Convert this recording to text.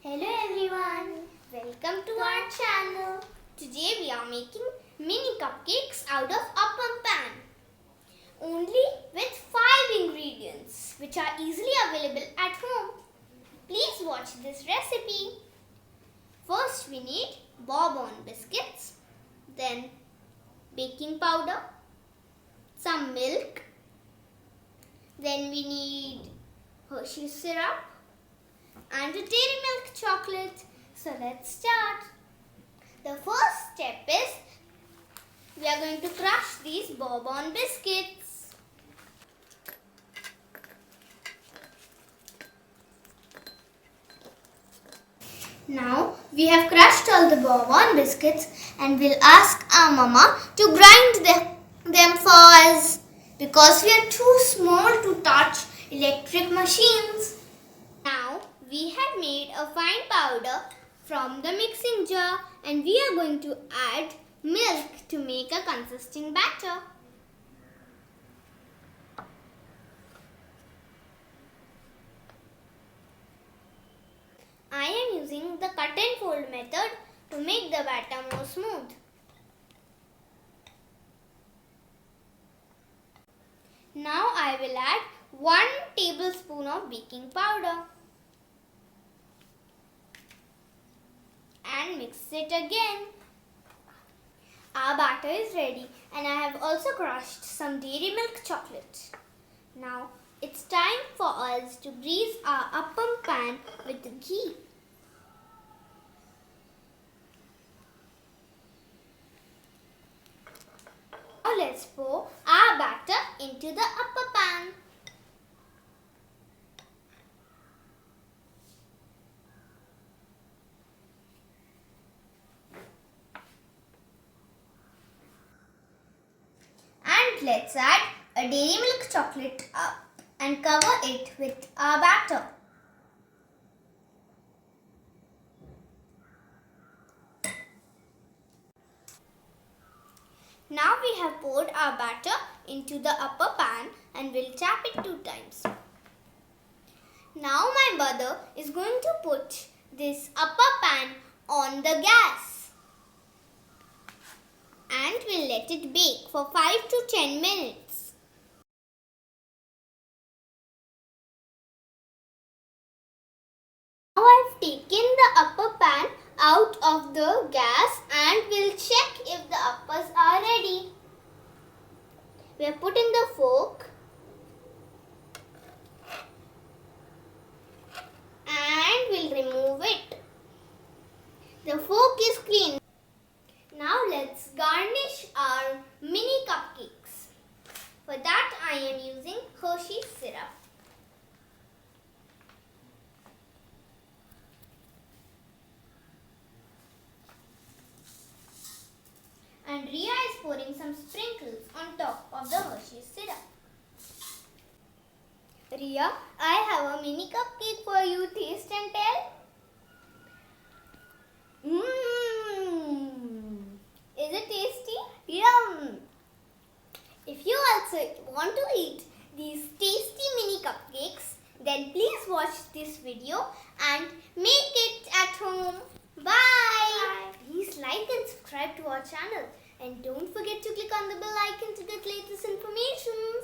Hello everyone, welcome to our channel. Today we are making mini cupcakes out of appam pan. Only with 5 ingredients which are easily available at home. Please watch this recipe. First we need Bourbon biscuits, then baking powder, some milk, then we need hershey syrup and a dairy milk chocolate. So let's start. The first step is we are going to crush these Bourbon biscuits. Now we have crushed all the Bourbon biscuits and we'll ask our mama to grind them for us because we are too small to touch electric machines. Now we have made a fine powder from the mixing jar and we are going to add milk to make a consisting batter. I am using the cut and fold method to make the batter more smooth. Now I will add 1 tablespoon of baking powder and mix it again. Our batter is ready and I have also crushed some dairy milk chocolate. Now it's time for us to grease our appam pan with ghee. Now let's pour our batter into the upper pan. And let's add a dairy milk chocolate up and cover it with our batter. Now we have poured our batter into the upper pan and we'll tap it 2 times. Now my mother is going to put this upper pan on the gas and we'll let it bake for 5 to 10 minutes. Now I've taken the upper pan out of the gas and we'll check if the uppers are ready. We have put in the fork and we'll remove it. The fork is clean. Now let's garnish our mini cupcakes. For that I am using hershey syrup. And Ria is pouring some sprinkles on top of the hershey syrup. Ria, I have a mini cupcake for you. Taste and tell. Is it tasty? Yum! If you also want to eat these tasty mini cupcakes, then please watch this video and make it at home. Bye! Please like and subscribe to our channel and don't forget to click on the bell icon to get latest information.